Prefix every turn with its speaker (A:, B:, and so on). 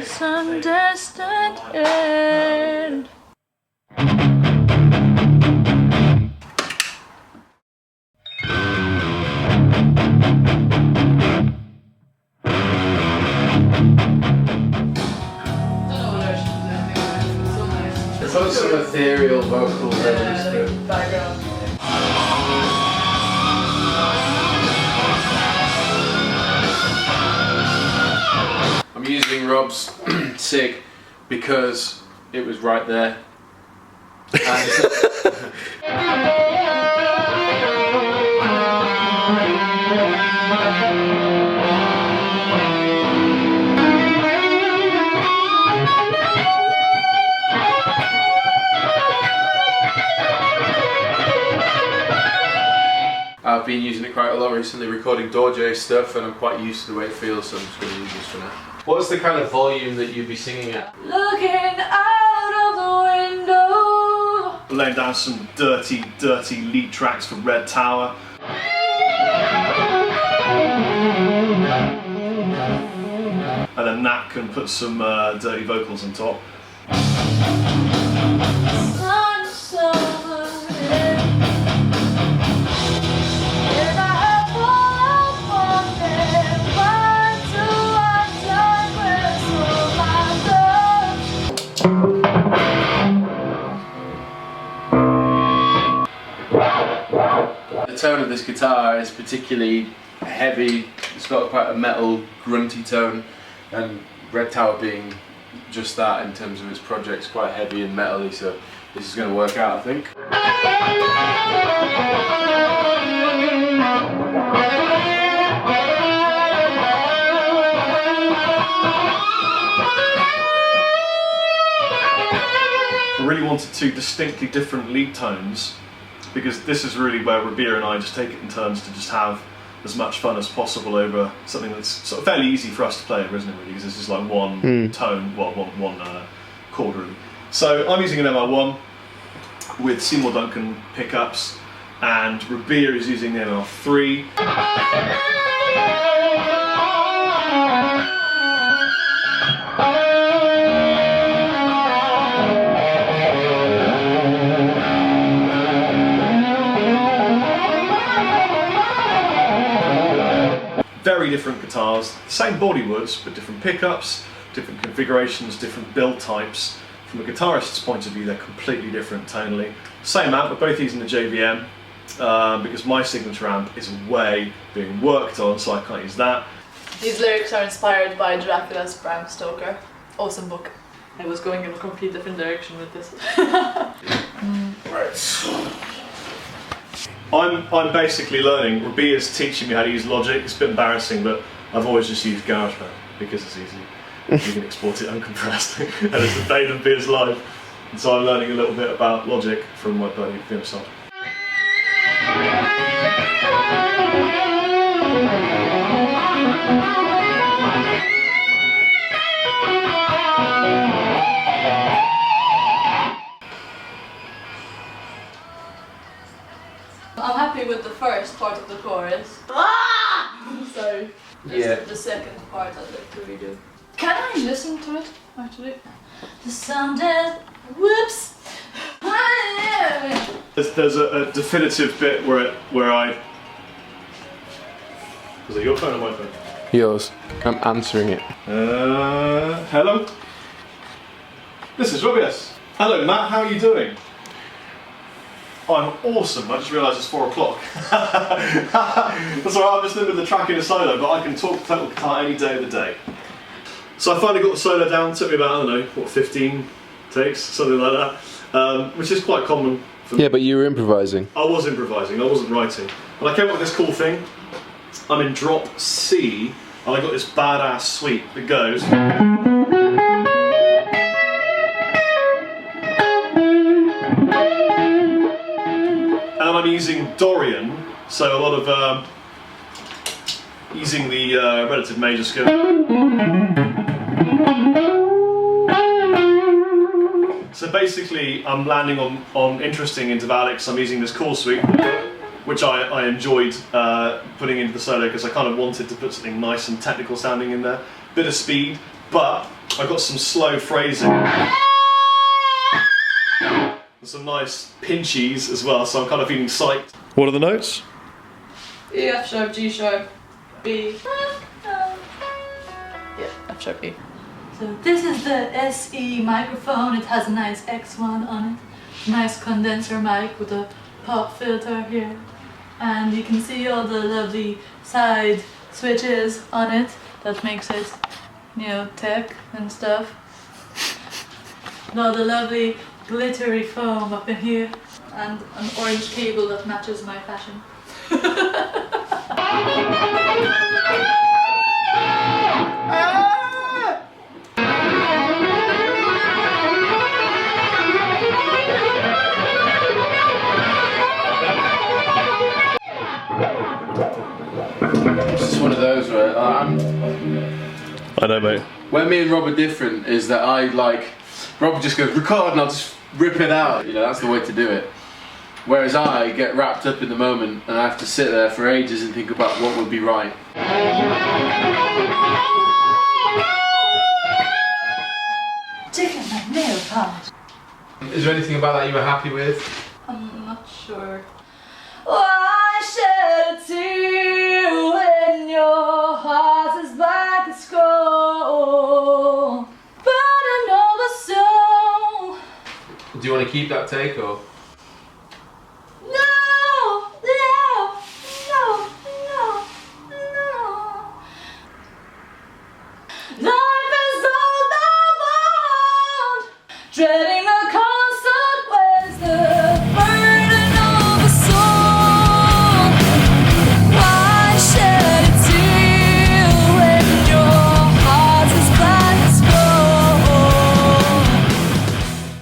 A: Some distant end.
B: It's got some ethereal vocal melodies to it.
A: Background.
B: I'm using Rob's SIG because it was right there. I've been using it quite a lot recently, recording Dorje stuff, and I'm quite used to the way it feels, so I'm just going to use this for now. What's the kind of volume that you'd be singing at?
A: Looking out of the window.
C: Laying down some dirty lead tracks for RedTower. And then Nat can put some dirty vocals on top.
B: The tone of this guitar is particularly heavy. It's got quite a metal, grunty tone, and RedTower being just that in terms of its projects, quite heavy and metally, so this is going to work out, I think.
C: I really wanted two distinctly different lead tones, because this is really where Rabea and I just take it in turns to just have as much fun as possible over something that's sort of fairly easy for us to play over, isn't it, really? Because this is like one tone, well, one chord, really. So I'm using an MR1 with Seymour Duncan pickups, and Rabea is using the MR3. Very different guitars, same bodywoods, but different pickups, different configurations, different build types. From a guitarist's point of view, they're completely different tonally. Same amp, we're both using the JVM, because my signature amp is way being worked on, so I can't use that.
A: These lyrics are inspired by Dracula's Bram Stoker. Awesome book. I was going in a complete different direction with this.
B: Right.
C: I'm basically learning. Rabea's teaching me how to use Logic. It's a bit embarrassing, but I've always just used GarageBand because it's easy. You can export it uncompressed, and it's the bane of Beer's life. And so I'm learning a little bit about Logic from my buddy Rabea Massaad.
A: I'm happy with the first part of the chorus. Ah! Sorry.
B: Yeah.
A: The second part I'd like to redo. Can I listen to it, actually? The sound is... Whoops!
C: There's a definitive bit where I... Was it your phone or my phone?
B: Yours. I'm answering it.
C: Hello? This is Rabea. Hello Matt, how are you doing? I'm awesome, I just realised it's 4 o'clock. That's alright, I'm just in the track in a solo, but I can talk total guitar any day of the day. So I finally got the solo down, it took me about, I don't know, 15 takes, something like that, which is quite common for me.
B: Yeah, but you were improvising.
C: I was improvising, I wasn't writing. And I came up with this cool thing. I'm in drop C, and I got this badass sweep that goes. And I'm using Dorian, so a lot of using the relative major scale. So basically, I'm landing on interesting intervallics. I'm using this chord sweep, which I enjoyed putting into the solo because I kind of wanted to put something nice and technical sounding in there. Bit of speed, but I got some slow phrasing. And some nice pinchies as well, so I'm kind of feeling psyched. What are the notes?
A: E, F sharp, G sharp, B. Yeah, F sharp, B. So this is the SE microphone. It has a nice X1 on it. Nice condenser mic with a pop filter here. And you can see all the lovely side switches on it that makes it, you know, tech and stuff. And all the lovely glittery foam up in here. And an orange cable that matches my fashion.
B: It's just one of those where
C: I know, mate.
B: where me and Rob are different is that Rob just goes record and I'll just rip it out. You know, that's the way to do it. Whereas I get wrapped up in the moment and I have to sit there for ages and think about what would be right.
A: Chicken and nail polish.
B: Is there anything about that you were happy with?
A: I'm not sure. Why shed a tear when your heart is black as scroll? But I know the soul.
B: Do you want to keep that take or?